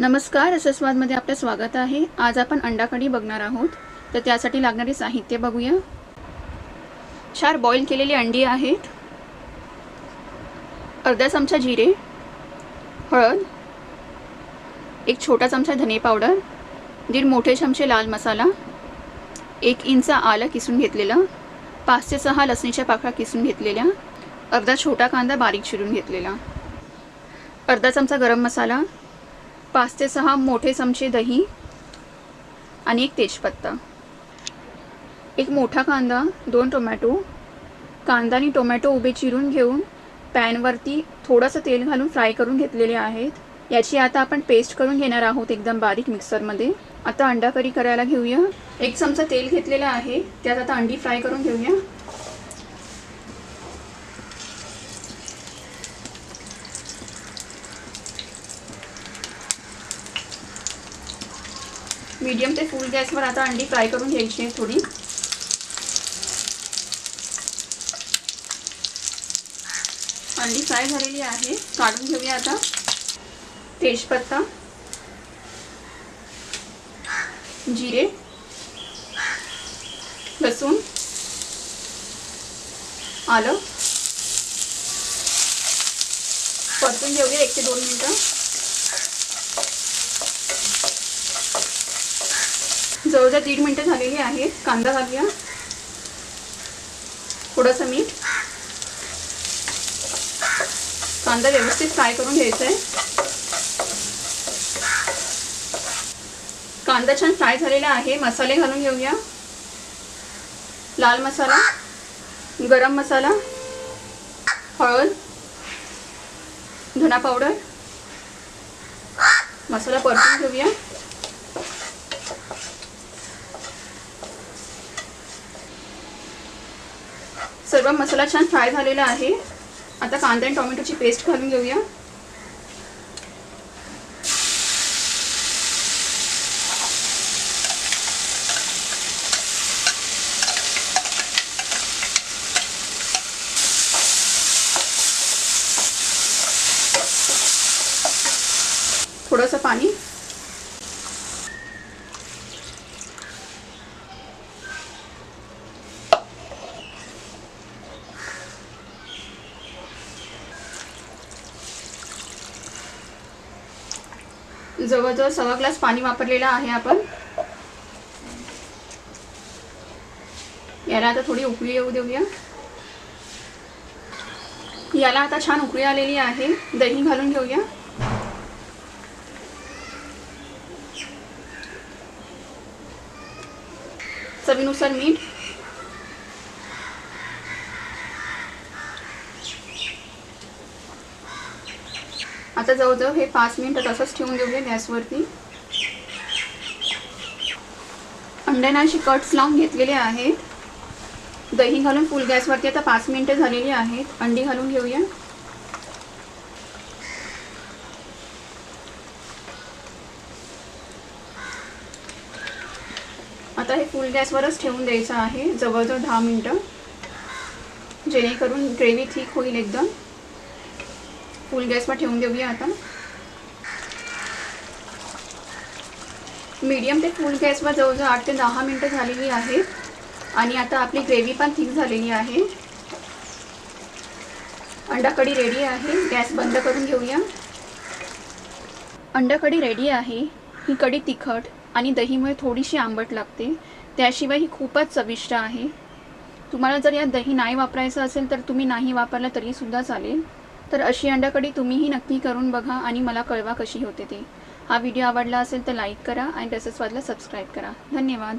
नमस्कार, रसस्वादमध्ये आपलं स्वागत आहे। आज आपण अंडा कढी बघणार आहोत। तर त्यासाठी लागणारे साहित्य बघूया। 4 बॉईल केलेली अंडी आहेत, अर्धा चमचा जिरे, हळद, 1 छोटा चमचा धने पावडर, 1.5 मोठे चमचे लाल मसाला, 1 इंच आलं किसून घेतलेलं, 5 ते 6 लसणीच्या पाकळ्या किसून घेतलेल्या, अर्धा छोटा कांदा बारीक चिरून घेतलेला, अर्धा चमचा गरम मसाला, 5 ते 6 मोठे चमचे दही आणि 1 तेजपत्ता, 1 मोठा कांदा, 2 टोमॅटो। कांदा आणि टोमॅटो उभे चिरून घेऊन पॅनवरती थोडंसं तेल घालून फ्राय करून घेतलेले आहेत। याची आता आपण पेस्ट करून घेणार आहोत एकदम बारीक मिक्सरमध्ये। आता अंडा करी करायला घेऊया। 1 चमचा तेल घेतलेला आहे, त्यात आता अंडी फ्राय करून घेऊया। मीडियम ते फुल गॅसवर आता अंडी फ्राय करून घ्यायची आहे थोडी। अंडी फ्राय झालेली आहे, काढून घेऊया आता। तेजपत्ता, जिरे, लसूण, आलं परतून घेऊया 1 ते 2 मिनिटं। जवळजवळ 1.5 मिनिटं झालेली आहेत। कांदा घालूया, थोडंसं मीठ। कांदा व्यवस्थित फ्राय करून घ्यायचा आहे। कांदा छान फ्राय झालेला आहे। मसाले घालून घेऊया। लाल मसाला, गरम मसाला, हळद, धना पावडर। मसाला परतून घेऊया। सर्व मसाला छान फ्राय झालेला आहे। आता कांदा आणि टोमॅटोची पेस्ट घालून घेऊया। थोडंसं पाणी, जवळजवळ 1.25 ग्लास पाणी वापरलेलं आहे आपण। याला आता थोडी उकळी येऊ देऊया। याला आता छान उकळी आलेली आहे। दही घालून घेऊया। चवीनुसार मीठ, आता जवळजवळ हे 5 मिनिटं तसंच ठेवून देऊया गॅसवरती। अंड्यांना अशी कट्स लावून घेतलेले आहेत। दही घालून फुल गॅसवरती आता 5 मिनिटं झालेली आहेत। अंडी घालून घेऊया। आता हे फुल गॅसवरच ठेवून द्यायचं आहे जवळजवळ 10 मिनिटं, जेणेकरून ग्रेव्ही थिक होईल एकदम। फुल गॅसवर ठेवून देऊया आता। मीडियम ते फुल गॅसवर जवळजवळ 8 ते 10 मिनिटं झालेली आहेत आणि आता आपली ग्रेव्ही पण थिक झालेली आहे। अंडा कढी रेडी आहे। गॅस बंद करून घेऊया। अंडा कढी रेडी आहे। ही कढी तिखट आणि दहीमुळे थोडीशी आंबट लागते, त्याशिवाय ही खूपच चविष्ट आहे। तुम्हाला जर यात दही नाही वापरायचं असेल तर तुम्ही नाही वापरला तरी सुद्धा चालेल। तर अशी अंडा कढी तुम्हीही नक्की करून बघा आणि मला कळवा कशी होते ते। हा व्हिडिओ आवडला असेल तर लाईक करा आणि रसस्वादला सबस्क्राईब करा। धन्यवाद।